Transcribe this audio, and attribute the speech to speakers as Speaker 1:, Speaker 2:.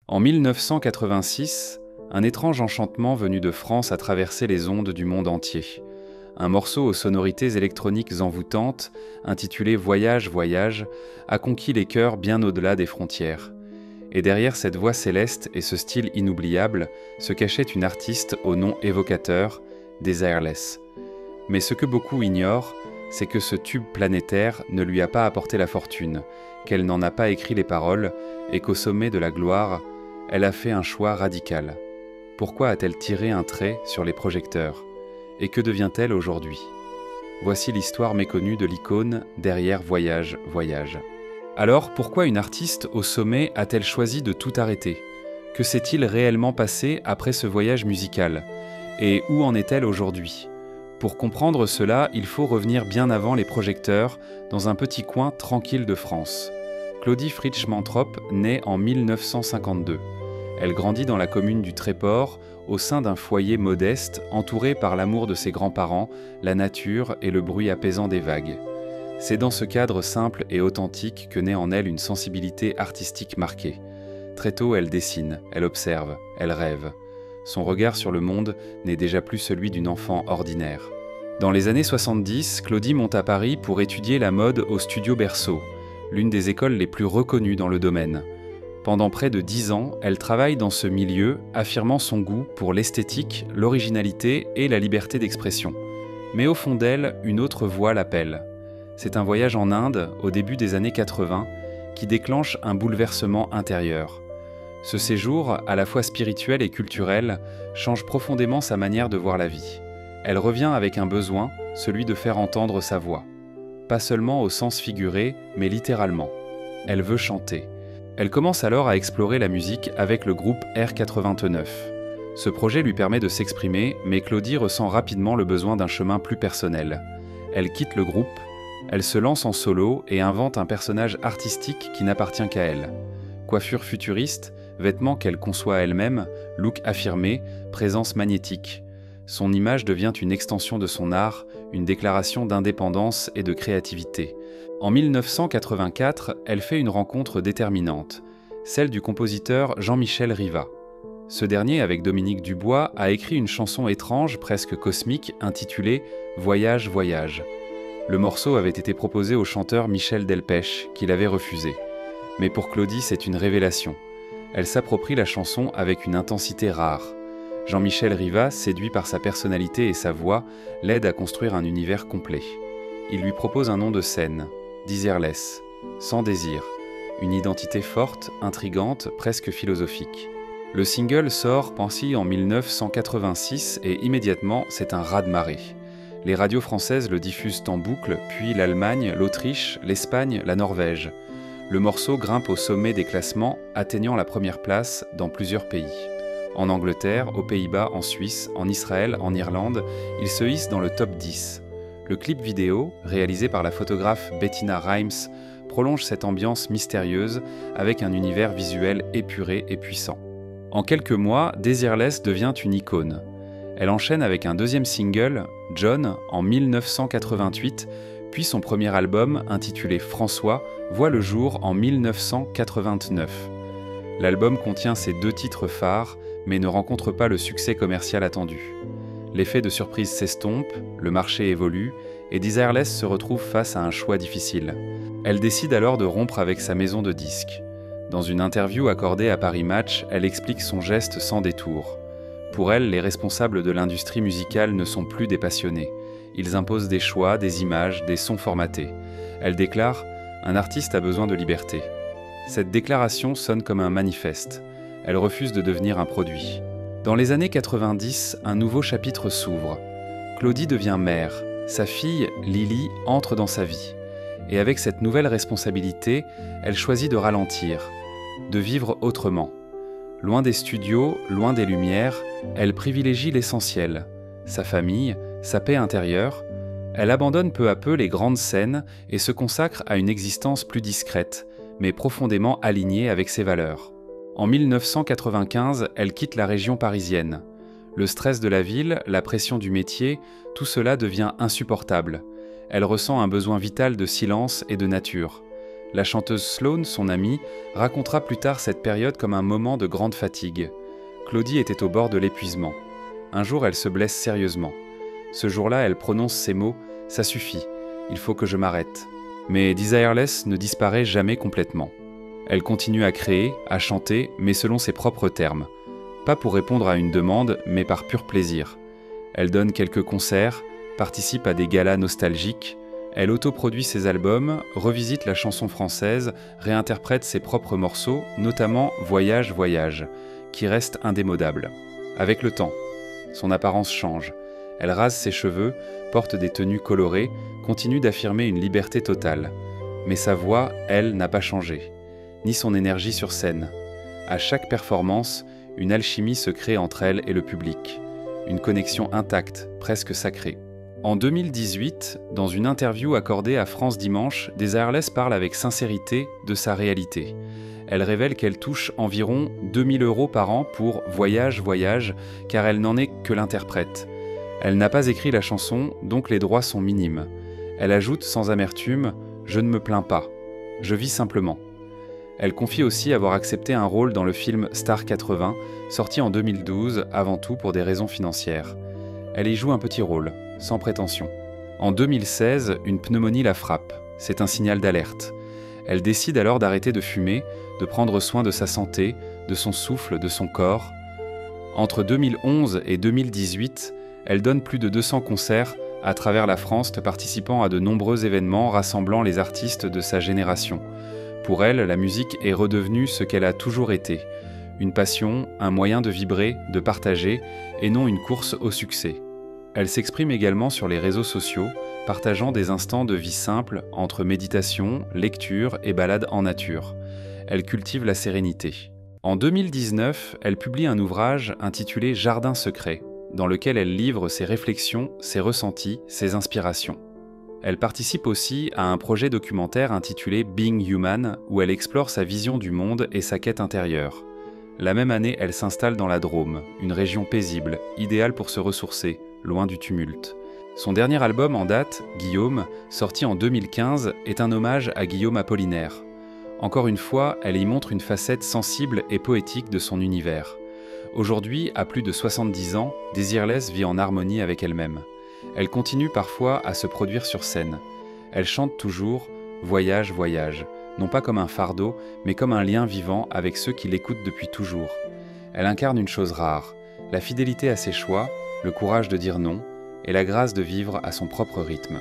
Speaker 1: En 1986, un étrange enchantement venu de France a traversé les ondes du monde entier. Un morceau aux sonorités électroniques envoûtantes, intitulé « Voyage, voyage », a conquis les cœurs bien au-delà des frontières. Et derrière cette voix céleste et ce style inoubliable, se cachait une artiste au nom évocateur, Desireless. Mais ce que beaucoup ignorent, c'est que ce tube planétaire ne lui a pas apporté la fortune, qu'elle n'en a pas écrit les paroles, et qu'au sommet de la gloire, elle a fait un choix radical. Pourquoi a-t-elle tiré un trait sur les projecteurs? Et que devient-elle aujourd'hui? Voici l'histoire méconnue de l'icône derrière Voyage, voyage. Alors, pourquoi une artiste au sommet a-t-elle choisi de tout arrêter? Que s'est-il réellement passé après ce voyage musical? Et où en est-elle aujourd'hui? Pour comprendre cela, il faut revenir bien avant les projecteurs, dans un petit coin tranquille de France. Claudie Fritsch-Mantrop naît en 1952. Elle grandit dans la commune du Tréport, au sein d'un foyer modeste, entouré par l'amour de ses grands-parents, la nature et le bruit apaisant des vagues. C'est dans ce cadre simple et authentique que naît en elle une sensibilité artistique marquée. Très tôt, elle dessine, elle observe, elle rêve. Son regard sur le monde n'est déjà plus celui d'une enfant ordinaire. Dans les années 70, Claudie monte à Paris pour étudier la mode au Studio Berceau, l'une des écoles les plus reconnues dans le domaine. Pendant près de 10 ans, elle travaille dans ce milieu, affirmant son goût pour l'esthétique, l'originalité et la liberté d'expression. Mais au fond d'elle, une autre voix l'appelle. C'est un voyage en Inde, au début des années 80, qui déclenche un bouleversement intérieur. Ce séjour, à la fois spirituel et culturel, change profondément sa manière de voir la vie. Elle revient avec un besoin, celui de faire entendre sa voix. Pas seulement au sens figuré, mais littéralement. Elle veut chanter. Elle commence alors à explorer la musique avec le groupe R89. Ce projet lui permet de s'exprimer, mais Claudie ressent rapidement le besoin d'un chemin plus personnel. Elle quitte le groupe, elle se lance en solo et invente un personnage artistique qui n'appartient qu'à elle. Coiffure futuriste, vêtements qu'elle conçoit elle-même, look affirmé, présence magnétique. Son image devient une extension de son art, une déclaration d'indépendance et de créativité. En 1984, elle fait une rencontre déterminante, celle du compositeur Jean-Michel Riva. Ce dernier, avec Dominique Dubois, a écrit une chanson étrange, presque cosmique, intitulée « Voyage, voyage ». Le morceau avait été proposé au chanteur Michel Delpech, qui l'avait refusé. Mais pour Claudie, c'est une révélation. Elle s'approprie la chanson avec une intensité rare. Jean-Michel Riva, séduit par sa personnalité et sa voix, l'aide à construire un univers complet. Il lui propose un nom de scène, Desireless, sans désir, une identité forte, intrigante, presque philosophique. Le single sort Pensy en 1986 et immédiatement, c'est un raz-de-marée. Les radios françaises le diffusent en boucle, puis l'Allemagne, l'Autriche, l'Espagne, la Norvège. Le morceau grimpe au sommet des classements, atteignant la première place dans plusieurs pays. En Angleterre, aux Pays-Bas, en Suisse, en Israël, en Irlande, il se hisse dans le top 10. Le clip vidéo, réalisé par la photographe Bettina Reims, prolonge cette ambiance mystérieuse avec un univers visuel épuré et puissant. En quelques mois, Desireless devient une icône. Elle enchaîne avec un deuxième single, John, en 1988, puis son premier album, intitulé François, voit le jour en 1989. L'album contient ses 2 titres phares, mais ne rencontre pas le succès commercial attendu. L'effet de surprise s'estompe, le marché évolue, et Desireless se retrouve face à un choix difficile. Elle décide alors de rompre avec sa maison de disques. Dans une interview accordée à Paris Match, elle explique son geste sans détour. Pour elle, les responsables de l'industrie musicale ne sont plus des passionnés. Ils imposent des choix, des images, des sons formatés. Elle déclare « Un artiste a besoin de liberté ». Cette déclaration sonne comme un manifeste. Elle refuse de devenir un produit. Dans les années 90, un nouveau chapitre s'ouvre. Claudie devient mère. Sa fille, Lily, entre dans sa vie. Et avec cette nouvelle responsabilité, elle choisit de ralentir, de vivre autrement. Loin des studios, loin des lumières, elle privilégie l'essentiel, sa famille, sa paix intérieure. Elle abandonne peu à peu les grandes scènes et se consacre à une existence plus discrète, mais profondément alignée avec ses valeurs. En 1995, elle quitte la région parisienne. Le stress de la ville, la pression du métier, tout cela devient insupportable. Elle ressent un besoin vital de silence et de nature. La chanteuse Sloane, son amie, racontera plus tard cette période comme un moment de grande fatigue. Claudie était au bord de l'épuisement. Un jour, elle se blesse sérieusement. Ce jour-là, elle prononce ces mots « Ça suffit, il faut que je m'arrête ». Mais Desireless ne disparaît jamais complètement. Elle continue à créer, à chanter, mais selon ses propres termes. Pas pour répondre à une demande, mais par pur plaisir. Elle donne quelques concerts, participe à des galas nostalgiques, elle autoproduit ses albums, revisite la chanson française, réinterprète ses propres morceaux, notamment Voyage, Voyage, qui reste indémodable. Avec le temps, son apparence change. Elle rase ses cheveux, porte des tenues colorées, continue d'affirmer une liberté totale. Mais sa voix, elle, n'a pas changé, ni son énergie sur scène. À chaque performance, une alchimie se crée entre elle et le public. Une connexion intacte, presque sacrée. En 2018, dans une interview accordée à France Dimanche, Desireless parle avec sincérité de sa réalité. Elle révèle qu'elle touche environ 2000 € par an pour Voyage, Voyage, car elle n'en est que l'interprète. Elle n'a pas écrit la chanson, donc les droits sont minimes. Elle ajoute sans amertume « Je ne me plains pas, je vis simplement ». Elle confie aussi avoir accepté un rôle dans le film Star 80, sorti en 2012, avant tout pour des raisons financières. Elle y joue un petit rôle, sans prétention. En 2016, une pneumonie la frappe. C'est un signal d'alerte. Elle décide alors d'arrêter de fumer, de prendre soin de sa santé, de son souffle, de son corps. Entre 2011 et 2018, elle donne plus de 200 concerts à travers la France, participant à de nombreux événements rassemblant les artistes de sa génération. Pour elle, la musique est redevenue ce qu'elle a toujours été. Une passion, un moyen de vibrer, de partager, et non une course au succès. Elle s'exprime également sur les réseaux sociaux, partageant des instants de vie simple entre méditation, lecture et balade en nature. Elle cultive la sérénité. En 2019, elle publie un ouvrage intitulé « Jardin secret », dans lequel elle livre ses réflexions, ses ressentis, ses inspirations. Elle participe aussi à un projet documentaire intitulé « Being Human » où elle explore sa vision du monde et sa quête intérieure. La même année, elle s'installe dans la Drôme, une région paisible, idéale pour se ressourcer, loin du tumulte. Son dernier album en date, Guillaume, sorti en 2015, est un hommage à Guillaume Apollinaire. Encore une fois, elle y montre une facette sensible et poétique de son univers. Aujourd'hui, à plus de 70 ans, Desireless vit en harmonie avec elle-même. Elle continue parfois à se produire sur scène. Elle chante toujours « Voyage, voyage », non pas comme un fardeau, mais comme un lien vivant avec ceux qui l'écoutent depuis toujours. Elle incarne une chose rare, la fidélité à ses choix, le courage de dire non et la grâce de vivre à son propre rythme.